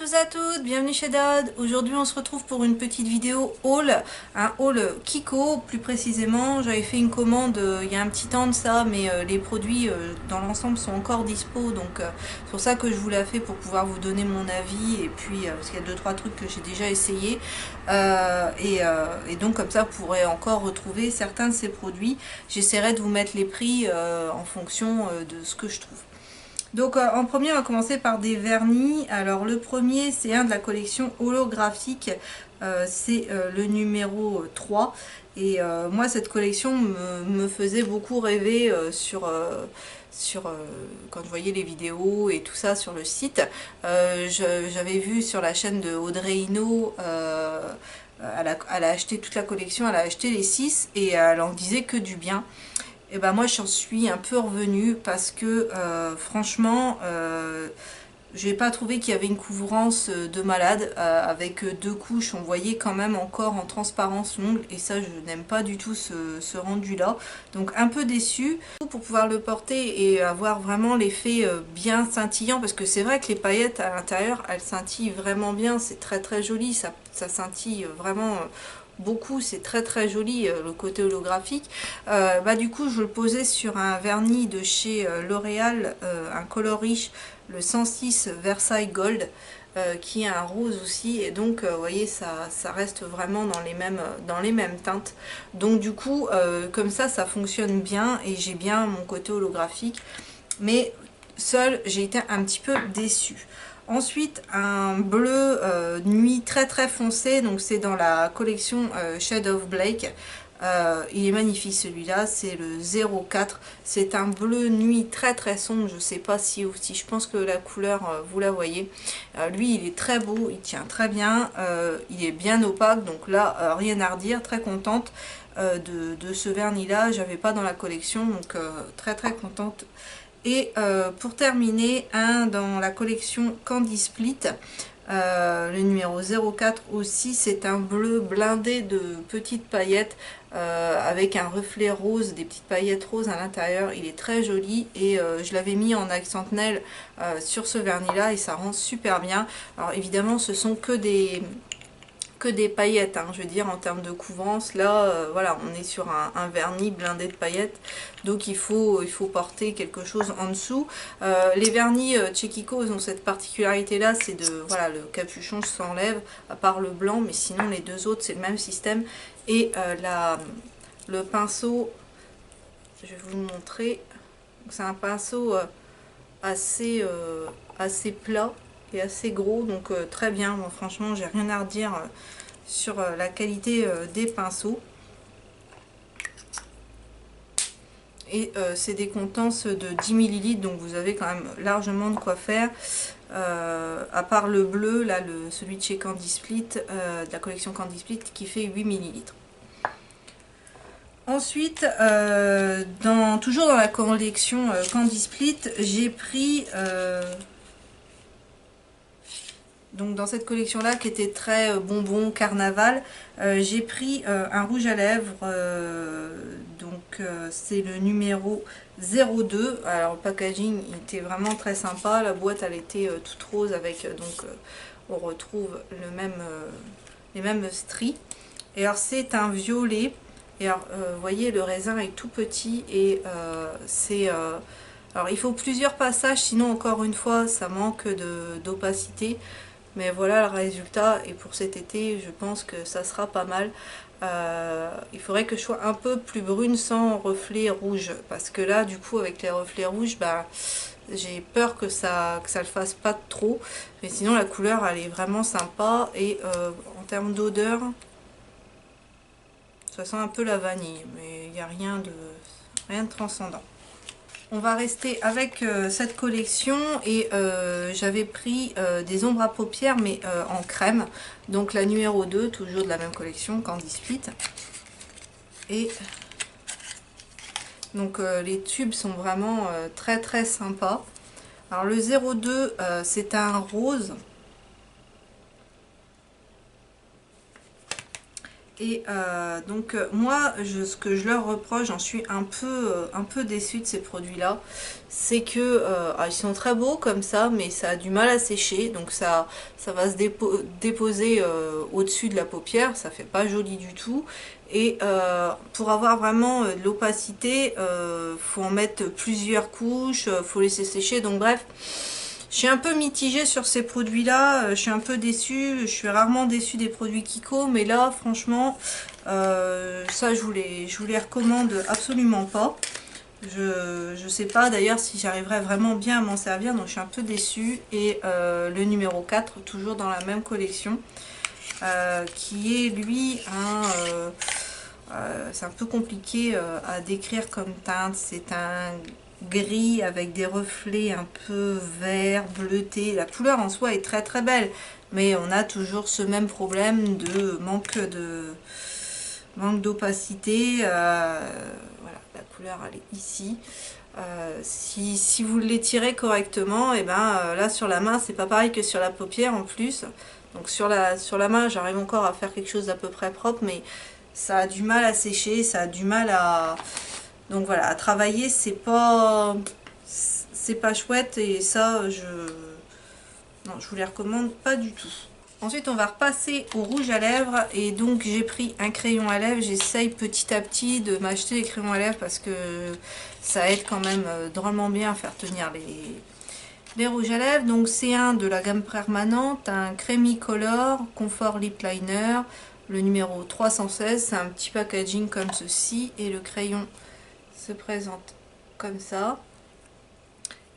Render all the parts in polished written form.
tous et à toutes, bienvenue chez Dod. Aujourd'hui on se retrouve pour une petite vidéo haul, un haul Kiko plus précisément. J'avais fait une commande il y a un petit temps de ça, mais les produits dans l'ensemble sont encore dispo, donc c'est pour ça que je vous l'ai fait, pour pouvoir vous donner mon avis, et puis parce qu'il y a 2-3 trucs que j'ai déjà essayé, et donc comme ça vous pourrez encore retrouver certains de ces produits. J'essaierai de vous mettre les prix en fonction de ce que je trouve. Donc en premier, on va commencer par des vernis. Alors le premier, c'est un de la collection holographique, c'est le numéro 3. Et moi, cette collection me faisait beaucoup rêver quand je voyais les vidéos et tout ça sur le site. J'avais vu sur la chaîne de Audrey Ino, elle a acheté toute la collection, elle a acheté les 6 et elle en disait que du bien. Et ben moi j'en suis un peu revenue parce que franchement j'ai pas trouvé qu'il y avait une couvrance de malade, avec 2 couches on voyait quand même encore en transparence l'ongle, et ça je n'aime pas du tout ce rendu là, donc un peu déçue. Pour pouvoir le porter et avoir vraiment l'effet bien scintillant, parce que c'est vrai que les paillettes à l'intérieur elles scintillent vraiment bien, c'est très très joli, ça scintille vraiment beaucoup, c'est très très joli le côté holographique. Du coup je le posais sur un vernis de chez L'Oréal, un color riche, le 106 Versailles Gold, qui est un rose aussi, et donc vous voyez ça reste vraiment dans les mêmes teintes, donc du coup comme ça fonctionne bien et j'ai bien mon côté holographique, mais seul j'ai été un petit peu déçue. Ensuite, un bleu nuit très très foncé, donc c'est dans la collection Shade of Blake. Il est magnifique celui-là, c'est le 04. C'est un bleu nuit très très sombre, je sais pas si je pense que la couleur vous la voyez. Lui il est très beau, il tient très bien, il est bien opaque, donc là rien à redire, très contente de ce vernis là, j'avais pas dans la collection, donc très très contente. Et pour terminer, un dans la collection Candy Split, le numéro 04 aussi, c'est un bleu blindé de petites paillettes, avec un reflet rose, des petites paillettes roses à l'intérieur. Il est très joli, et je l'avais mis en accent nail sur ce vernis là et ça rend super bien. Alors évidemment ce sont que des paillettes, hein, je veux dire en termes de couvrance, là voilà, on est sur un vernis blindé de paillettes, donc il faut porter quelque chose en dessous. Les vernis chez Kiko, ils ont cette particularité là, c'est de, voilà, le capuchon s'enlève à part le blanc, mais sinon les deux autres c'est le même système. Et le pinceau, je vais vous le montrer, c'est un pinceau assez plat et assez gros, donc très bien. Bon, franchement j'ai rien à redire sur la qualité des pinceaux, et c'est des contenances de 10 ml, donc vous avez quand même largement de quoi faire, à part le bleu là, celui de chez Candy Split, de la collection Candy Split, qui fait 8 ml. Ensuite, toujours dans la collection Candy Split, j'ai pris donc dans cette collection là qui était très bonbon carnaval, j'ai pris un rouge à lèvres, donc c'est le numéro 02. Alors le packaging il était vraiment très sympa, la boîte elle était toute rose avec on retrouve les mêmes stries, et alors c'est un violet, et alors vous voyez le raisin est tout petit, et alors il faut plusieurs passages, sinon encore une fois ça manque d'opacité. Mais voilà le résultat, et pour cet été je pense que ça sera pas mal. Il faudrait que je sois un peu plus brune sans reflet rouge, parce que là du coup avec les reflets rouges, j'ai peur que ça le fasse pas trop. Mais sinon la couleur elle est vraiment sympa, et en termes d'odeur ça sent un peu la vanille, mais il n'y a rien de transcendant. On va rester avec cette collection, et j'avais pris des ombres à paupières, mais en crème, donc la numéro 2, toujours de la même collection Candy Split. Et donc les tubes sont vraiment très très sympas. Alors le 02 c'est un rose, Et donc moi, ce que je leur reproche, j'en suis un peu déçue de ces produits-là, c'est que ils sont très beaux comme ça, mais ça a du mal à sécher, donc ça va se déposer au-dessus de la paupière, ça fait pas joli du tout. Et pour avoir vraiment de l'opacité, faut en mettre plusieurs couches, faut laisser sécher, donc bref. Je suis un peu mitigée sur ces produits-là, je suis un peu déçue, je suis rarement déçue des produits Kiko, mais là, franchement, ça, je vous les recommande absolument pas. Je sais pas d'ailleurs si j'arriverai vraiment bien à m'en servir, donc je suis un peu déçue. Et le numéro 4, toujours dans la même collection, qui est lui c'est un peu compliqué à décrire comme teinte, c'est un gris avec des reflets un peu vert, bleuté. La couleur en soi est très très belle, mais on a toujours ce même problème de manque d'opacité. Voilà, la couleur elle est ici. Si vous l'étirez correctement, et ben là sur la main c'est pas pareil que sur la paupière en plus. Donc sur la main j'arrive encore à faire quelque chose d'à peu près propre, mais ça a du mal à sécher, ça a du mal à... Donc voilà, à travailler c'est pas chouette, et ça non, je vous les recommande pas du tout. Ensuite, on va repasser au rouge à lèvres, et donc j'ai pris un crayon à lèvres. J'essaye petit à petit de m'acheter des crayons à lèvres parce que ça aide quand même drôlement bien à faire tenir les rouges à lèvres. Donc c'est un de la gamme permanente, un Creamy Color Comfort Lip Liner, le numéro 316. C'est un petit packaging comme ceci, et le crayon se présente comme ça.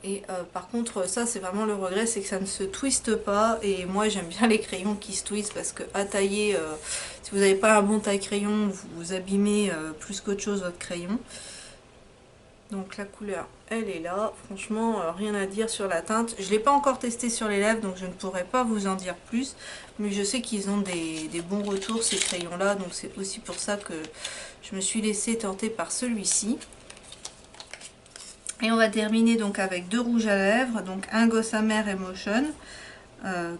Et par contre, ça c'est vraiment le regret, c'est que ça ne se twiste pas. Et moi j'aime bien les crayons qui se twistent, parce que à tailler, si vous n'avez pas un bon taille crayon, vous abîmez plus qu'autre chose votre crayon. Donc la couleur, elle est là. Franchement, rien à dire sur la teinte. Je ne l'ai pas encore testé sur les lèvres, donc je ne pourrais pas vous en dire plus. Mais je sais qu'ils ont des bons retours, ces crayons-là. Donc c'est aussi pour ça que je me suis laissée tenter par celui-ci. Et on va terminer donc avec deux rouges à lèvres, donc un Gossamer Emotion,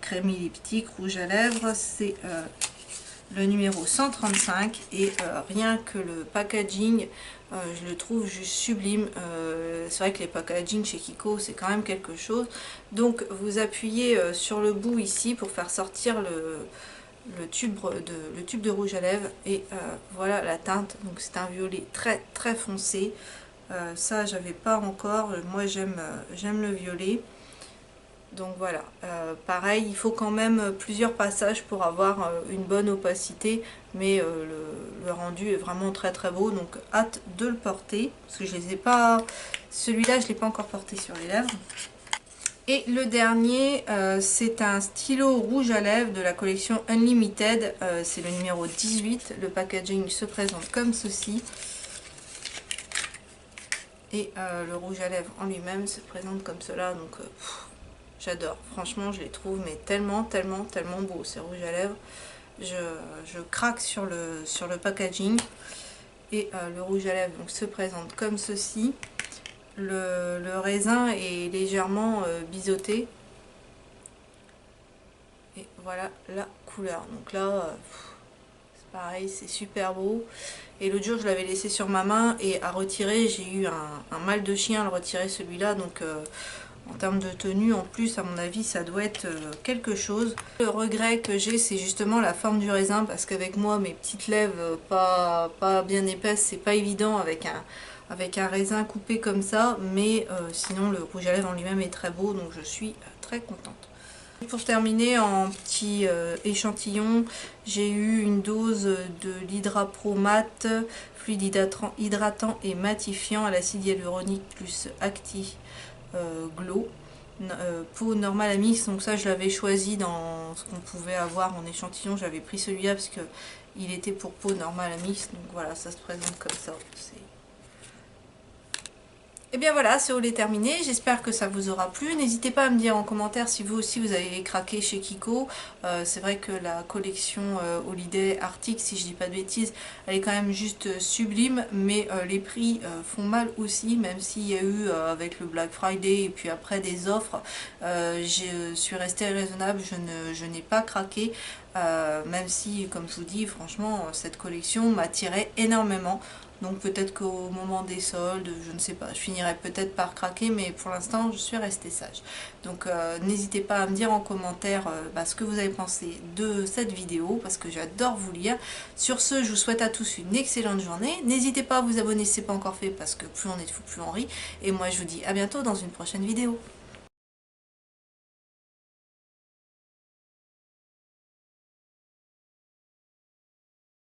Creamy Lipstick rouge à lèvres, c'est le numéro 135, et rien que le packaging, je le trouve juste sublime. C'est vrai que les packaging chez Kiko c'est quand même quelque chose. Donc vous appuyez sur le bout ici pour faire sortir le tube de rouge à lèvres, et voilà la teinte. Donc c'est un violet très très foncé. Ça j'avais pas encore, moi j'aime le violet. Donc voilà, pareil, il faut quand même plusieurs passages pour avoir une bonne opacité, mais le rendu est vraiment très très beau, donc hâte de le porter, parce que je les ai pas, celui-là je l'ai pas encore porté sur les lèvres. Et le dernier, c'est un stylo rouge à lèvres de la collection Unlimited, c'est le numéro 18, le packaging se présente comme ceci. Et le rouge à lèvres en lui-même se présente comme cela, donc j'adore. Franchement, je les trouve mais tellement, tellement, tellement beaux ces rouges à lèvres. Je craque sur le packaging. Et le rouge à lèvres donc, se présente comme ceci. Le raisin est légèrement biseauté. Et voilà la couleur. Donc là, c'est pareil, c'est super beau. Et l'autre jour je l'avais laissé sur ma main, et à retirer j'ai eu un mal de chien à le retirer celui-là, donc en termes de tenue en plus à mon avis ça doit être quelque chose. Le regret que j'ai c'est justement la forme du raisin, parce qu'avec moi mes petites lèvres pas bien épaisses, c'est pas évident avec un raisin coupé comme ça, mais sinon le rouge à lèvres en lui-même est très beau, donc je suis très contente. Pour terminer, en petit échantillon, j'ai eu une dose de l'Hydra Pro Mat, fluide hydratant et matifiant à l'acide hyaluronique plus Acti Glow, peau normale à mix. Donc ça je l'avais choisi dans ce qu'on pouvait avoir en échantillon, j'avais pris celui-là parce que il était pour peau normale à mix. Donc voilà, ça se présente comme ça. Et bien voilà, ce haul est terminé, j'espère que ça vous aura plu. N'hésitez pas à me dire en commentaire si vous aussi vous avez craqué chez Kiko. C'est vrai que la collection Holiday Arctic, si je dis pas de bêtises, elle est quand même juste sublime, mais les prix font mal aussi, même s'il y a eu avec le Black Friday et puis après des offres, je suis restée raisonnable, je n'ai pas craqué. même si, comme je vous dis, franchement, cette collection m'attirait énormément. Donc peut-être qu'au moment des soldes, je ne sais pas, je finirai peut-être par craquer, mais pour l'instant, je suis restée sage. Donc n'hésitez pas à me dire en commentaire ce que vous avez pensé de cette vidéo, parce que j'adore vous lire. Sur ce, je vous souhaite à tous une excellente journée. N'hésitez pas à vous abonner si ce n'est pas encore fait, parce que plus on est de fou, plus on rit. Et moi, je vous dis à bientôt dans une prochaine vidéo.